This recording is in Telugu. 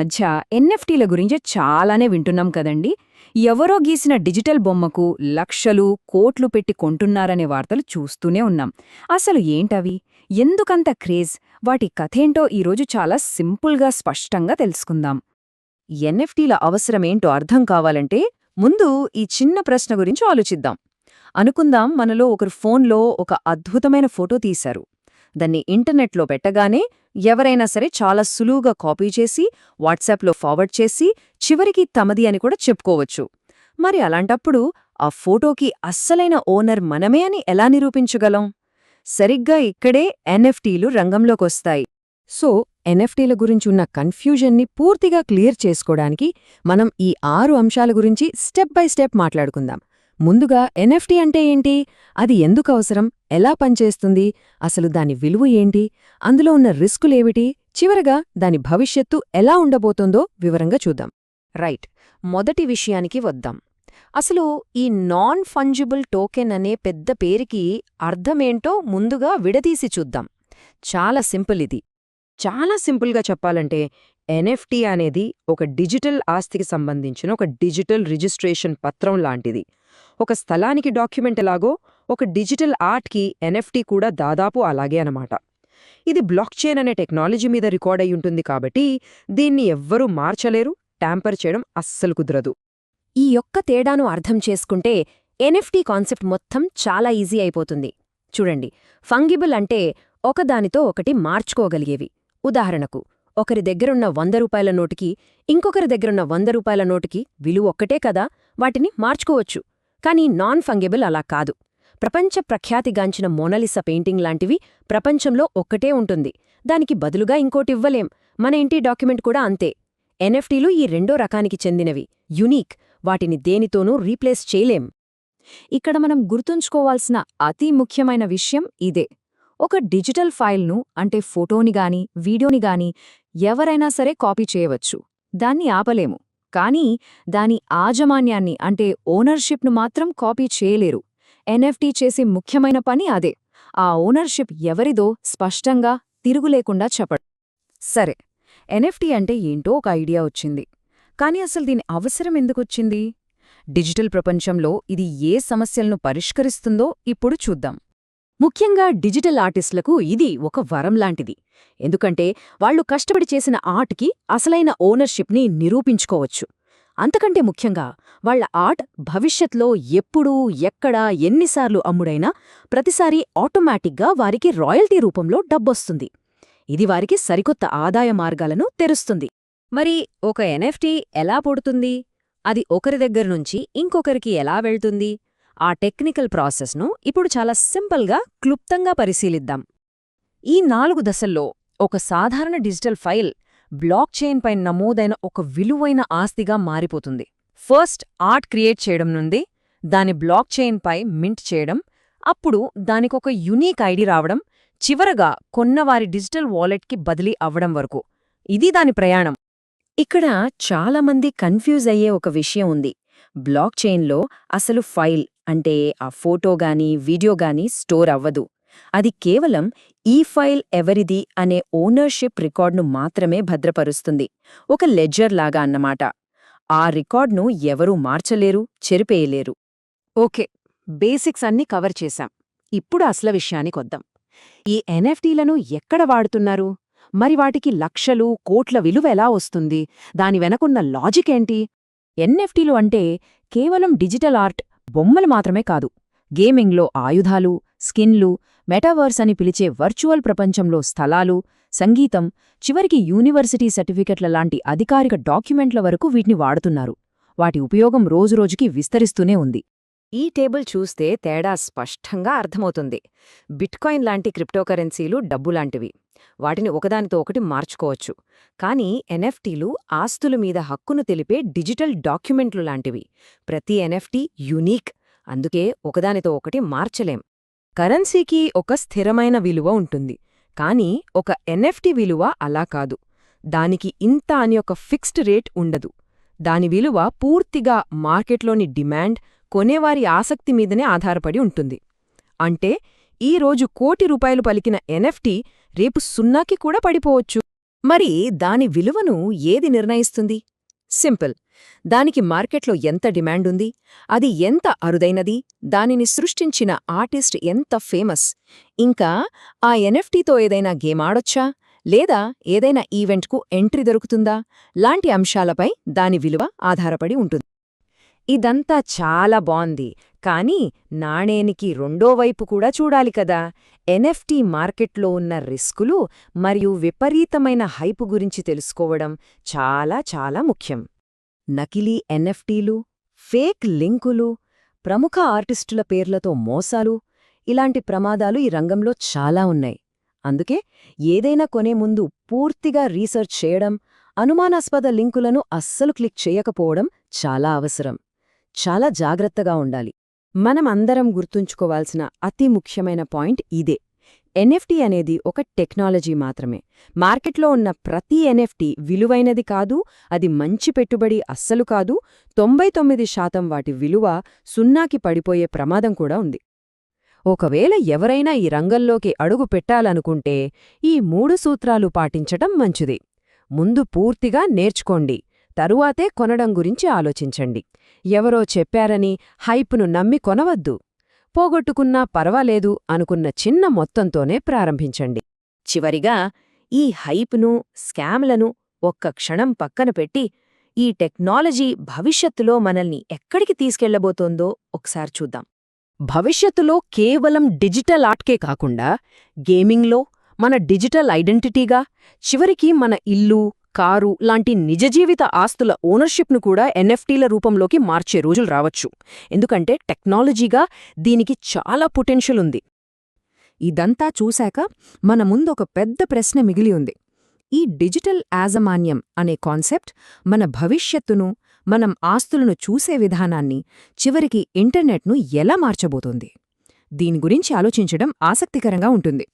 మధ్య ఎన్ఎఫ్టీల గురించి చాలానే వింటున్నాం కదండి. ఎవరో గీసిన డిజిటల్ బొమ్మకు లక్షలు, కోట్లు పెట్టి కొంటున్నారనే వార్తలు చూస్తూనే ఉన్నాం. అసలు ఏంటవి? ఎందుకంత క్రేజ్? వాటి కథేంటో ఈరోజు చాలా సింపుల్గా స్పష్టంగా తెలుసుకుందాం. ఎన్ఎఫ్టీల అవసరమేంటో అర్థం కావాలంటే ముందు ఈ చిన్న ప్రశ్న గురించి ఆలోచిద్దాం. అనుకుందాం, మనలో ఒకరు ఫోన్లో ఒక అద్భుతమైన ఫోటో తీశారు. దాన్ని ఇంటర్నెట్లో పెట్టగానే ఎవరైనా సరే చాలా సులువుగా కాపీ చేసి వాట్సాప్లో ఫార్వర్డ్ చేసి చివరికి తమది అని కూడా చెప్పుకోవచ్చు. మరి అలాంటప్పుడు ఆ ఫోటోకి అస్సలైన ఓనర్ మనమే అని ఎలా నిరూపించగలం? సరిగ్గా ఇక్కడే ఎన్ఎఫ్టీలు రంగంలోకొస్తాయి. సో ఎన్ఎఫ్టీల గురించి ఉన్న కన్ఫ్యూజన్ని పూర్తిగా క్లియర్ చేసుకోవడానికి మనం ఈ 6 అంశాల గురించి స్టెప్ బై స్టెప్ మాట్లాడుకుందాం. ముందుగా ఎన్ఎఫ్టీ అంటే ఏంటి? అది ఎందుకు అవసరం? ఎలా పనిచేస్తుంది? అసలు దాని విలువ ఏంటి? అందులో ఉన్న రిస్కులేమిటి? చివరగా దాని భవిష్యత్తు ఎలా ఉండబోతోందో వివరంగా చూద్దాం. రైట్, మొదటి విషయానికి వద్దాం. అసలు ఈ నాన్ ఫంజిబుల్ టోకెన్ అనే పెద్ద పేరుకి అర్థమేంటో ముందుగా విడదీసి చూద్దాం. చాలా సింపుల్ ఇది. చాలా సింపుల్గా చెప్పాలంటే ఎన్ఎఫ్టీ అనేది ఒక డిజిటల్ ఆస్తికి సంబంధించిన ఒక డిజిటల్ రిజిస్ట్రేషన్ పత్రం లాంటిది. ఒక స్థలానికి డాక్యుమెంట్ ఎలాగో ఒక డిజిటల్ ఆర్ట్కి ఎన్ఎఫ్టీ కూడా దాదాపు అలాగే అనమాట. ఇది బ్లాక్ చైన్ అనే టెక్నాలజీ మీద రికార్డ్ అయి ఉంటుంది కాబట్టి దీన్ని ఎవ్వరూ మార్చలేరు, ట్యాంపర్ చేయడం అస్సలు కుదరదు. ఈ యొక్క తేడాను అర్థం చేసుకుంటే ఎన్ఎఫ్టీ కాన్సెప్ట్ మొత్తం చాలా ఈజీ అయిపోతుంది. చూడండి, ఫంగిబుల్ అంటే ఒకదానితో ఒకటి మార్చుకోగలిగేవి. ఉదాహరణకు, ఒకరి దగ్గరున్న 100 రూపాయల నోటుకి ఇంకొకరి దగ్గరున్న 100 రూపాయల నోటుకి విలువ ఒక్కటే కదా, వాటిని మార్చుకోవచ్చు. కానీ నాన్ ఫంగిబుల్ అలా కాదు. ప్రపంచ ప్రఖ్యాతిగాంచిన మోనాలిసా పెయింటింగ్ లాంటివి ప్రపంచంలో ఒక్కటే ఉంటుంది, దానికి బదులుగా ఇంకోటివ్వలేం. మన ఇంటి డాక్యుమెంట్ కూడా అంతే. ఎన్ఎఫ్టీలు ఈ రెండో రకానికి చెందినవి, యునీక్, వాటిని దేనితోనూ రీప్లేస్ చేయలేం. ఇక్కడ మనం గుర్తుంచుకోవాల్సిన అతి ముఖ్యమైన విషయం ఇదే. ఒక డిజిటల్ ఫైల్ను అంటే ఫోటోని గాని వీడియోని గాని ఎవరైనా సరే కాపీ చేయవచ్చు, దాన్ని ఆపలేము. కానీ దాని యాజమాన్యాన్ని అంటే ఓనర్షిప్ను మాత్రం కాపీ చేయలేరు. ఎన్ఎఫ్టీ చేసే ముఖ్యమైన పని అదే. ఆ ఓనర్షిప్ ఎవరిదో స్పష్టంగా తిరుగులేకుండా చెప్పడం. సరే, ఎన్ఎఫ్టీ అంటే ఏంటో ఒక ఐడియా వచ్చింది. కానీ అసలు దీని అవసరం ఎందుకొచ్చింది? డిజిటల్ ప్రపంచంలో ఇది ఏ సమస్యలను పరిష్కరిస్తుందో ఇప్పుడు చూద్దాం. ముఖ్యంగా డిజిటల్ ఆర్టిస్టులకు ఇది ఒక వరం లాంటిది. ఎందుకంటే వాళ్లు కష్టపడి చేసిన ఆర్ట్కి అసలైన ఓనర్షిప్ని నిరూపించుకోవచ్చు. అంతకంటే ముఖ్యంగా వాళ్ల ఆర్ట్ భవిష్యత్లో ఎప్పుడూ, ఎక్కడ, ఎన్నిసార్లు అమ్ముడైనా ప్రతిసారీ ఆటోమేటిక్గా వారికి రాయల్టీ రూపంలో డబ్బొస్తుంది. ఇది వారికి సరికొత్త ఆదాయ మార్గాలను తెరుస్తుంది. మరి ఒక ఎన్ఎఫ్టీ ఎలా పుడుతుంది? అది ఒకరి దగ్గర్నుంచి ఇంకొకరికి ఎలా వెళ్తుంది? ఆ టెక్నికల్ ప్రాసెస్ను ఇప్పుడు చాలా సింపుల్గా, క్లుప్తంగా పరిశీలిద్దాం. ఈ 4 దశల్లో ఒక సాధారణ డిజిటల్ ఫైల్ బ్లాక్ చైన్ పై నమోదైన ఒక విలువైన ఆస్తిగా మారిపోతుంది. ఫస్ట్ ఆర్ట్ క్రియేట్ చేయడం నుండి దాని బ్లాక్ చైన్ పై మింట్ చేయడం, అప్పుడు దానికొక యునీక్ ఐడి రావడం, చివరగా కొన్నవారి డిజిటల్ వాలెట్కి బదిలీ అవ్వడం వరకు. ఇది దాని ప్రయాణం. ఇక్కడ చాలామంది కన్ఫ్యూజ్ అయ్యే ఒక విషయం ఉంది. బ్లాక్ చైన్లో అసలు ఫైల్ అంటే ఆ ఫోటో గానీ వీడియో గానీ స్టోర్ అవ్వదు. అది కేవలం ఈ ఫైల్ ఎవరిది అనే ఓనర్షిప్ రికార్డ్ను మాత్రమే భద్రపరుస్తుంది. ఒక లెడ్జర్ లాగా అన్నమాట. ఆ రికార్డ్ను ఎవరూ మార్చలేరు, చెరిపేయలేరు. ఓకే, బేసిక్స్ అన్నీ కవర్ చేశాం. ఇప్పుడు అసలు విషయానికొద్దాం. ఈ ఎన్ఎఫ్టీలను ఎక్కడ వాడుతున్నారు? మరి వాటికి లక్షలు, కోట్ల విలువ ఎలా వస్తుంది? దాని వెనకున్న లాజిక్ ఏంటి? ఎన్ఎఫ్టీలు అంటే కేవలం డిజిటల్ ఆర్ట్, బొమ్మలు మాత్రమే కాదు. గేమింగ్లో ఆయుధాలు, స్కిన్లు, మెటావర్స్ అని పిలిచే వర్చువల్ ప్రపంచంలో స్థలాలు, సంగీతం, చివరికి యూనివర్సిటీ సర్టిఫికెట్ల లాంటి అధికారిక డాక్యుమెంట్ల వరకు వీటిని వాడుతున్నారు. వాటి ఉపయోగం రోజురోజుకి విస్తరిస్తూనే ఉంది. ఈ టేబుల్ చూస్తే తేడా స్పష్టంగా అర్థమవుతుంది. బిట్కాయిన్ లాంటి క్రిప్టోకరెన్సీలు డబ్బులాంటివి. వాటిని ఒకదానితో ఒకటి మార్చుకోవచ్చు. కానీ ఎన్ఎఫ్టీలు ఆస్తుల మీద హక్కును తెలిపే డిజిటల్ డాక్యుమెంట్లు లాంటివి. ప్రతి ఎన్ఎఫ్టీ యునీక్, అందుకే ఒకదానితో ఒకటి మార్చలేం. కరెన్సీకి ఒక స్థిరమైన విలువ ఉంటుంది, కానీ ఒక ఎన్ఎఫ్టీ విలువ అలా కాదు. దానికి ఇంత అని ఒక ఫిక్స్డ్ రేట్ ఉండదు. దాని విలువ పూర్తిగా మార్కెట్లోని డిమాండ్, కొనేవారి ఆసక్తి మీదనే ఆధారపడి ఉంటుంది. అంటే ఈరోజు ₹1,00,00,000 పలికిన ఎన్ఎఫ్టీ రేపు 0కి కూడా పడిపోవచ్చు. మరి దాని విలువను ఏది నిర్ణయిస్తుంది? సింపుల్. దానికి మార్కెట్లో ఎంత డిమాండుంది, అది ఎంత అరుదైనది, దానిని సృష్టించిన ఆర్టిస్ట్ ఎంత ఫేమస్, ఇంకా ఆ ఎన్ఎఫ్టీతో ఏదైనా గేమ్ ఆడొచ్చా, లేదా ఏదైనా ఈవెంట్కు ఎంట్రీ దొరుకుతుందా లాంటి అంశాలపై దాని విలువ ఆధారపడి ఉంటుంది. ఇదంతా చాలా బాంది, కానీ నాణేనికి రెండో వైపు కూడా చూడాలి కదా. ఎన్ఎఫ్టీ మార్కెట్లో ఉన్న రిస్కులు మరియు విపరీతమైన హైపు గురించి తెలుసుకోవడం చాలా చాలా ముఖ్యం. నకిలీ ఎన్ఎఫ్టీలు, ఫేక్ లింకులు, ప్రముఖ ఆర్టిస్టుల పేర్లతో మోసాలు, ఇలాంటి ప్రమాదాలు ఈ రంగంలో చాలా ఉన్నాయి. అందుకే ఏదైనా కొనే ముందు పూర్తిగా రీసెర్చ్ చేయడం, అనుమానాస్పద లింకులను అస్సలు క్లిక్ చేయకపోవడం చాలా అవసరం. చాలా జాగ్రత్తగా ఉండాలి. మనం అందరం గుర్తుంచుకోవాల్సిన అతి ముఖ్యమైన పాయింట్ ఇదే. ఎన్ఎఫ్టీ అనేది ఒక టెక్నాలజీ మాత్రమే. మార్కెట్లో ఉన్న ప్రతి ఎన్ఎఫ్టీ విలువైనది కాదు, అది మంచి పెట్టుబడి అస్సలు కాదు. 99% వాటి విలువ సున్నాకి పడిపోయే ప్రమాదం కూడా ఉంది. ఒకవేళ ఎవరైనా ఈ రంగంలోకి అడుగు పెట్టాలనుకుంటే ఈ 3 సూత్రాలు పాటించటం మంచిది. ముందు పూర్తిగా నేర్చుకోండి, తరువాతే కొనడం గురించి ఆలోచించండి. ఎవరో చెప్పారని హైప్ను నమ్మి కొనవద్దు. పోగొట్టుకున్నా పర్వాలేదు అనుకున్న చిన్న మొత్తంతోనే ప్రారంభించండి. చివరిగా, ఈ హైప్ను, స్కామ్లను ఒక్క క్షణం పక్కన పెట్టి, ఈ టెక్నాలజీ భవిష్యత్తులో మనల్ని ఎక్కడికి తీసుకెళ్లబోతోందో ఒకసారి చూద్దాం. భవిష్యత్తులో కేవలం డిజిటల్ ఆర్ట్కే కాకుండా గేమింగ్లో మన డిజిటల్ ఐడెంటిటీగా, చివరికి మన ఇల్లు, కారు లాంటి నిజజీవిత ఆస్తుల ఓనర్షిప్ను కూడా ఎన్ఎఫ్టీల రూపంలోకి మార్చే రోజులు రావచ్చు. ఎందుకంటే టెక్నాలజీగా దీనికి చాలా పొటెన్షియల్ ఉంది. ఇదంతా చూశాక మన ముందొక పెద్ద ప్రశ్న మిగిలి ఉంది. ఈ డిజిటల్ యాజమాన్యం అనే కాన్సెప్ట్ మన భవిష్యత్తును, మనం ఆస్తులను చూసే విధానాన్ని, చివరికి ఇంటర్నెట్ను ఎలా మార్చబోతోంది? దీని గురించి ఆలోచించడం ఆసక్తికరంగా ఉంటుంది.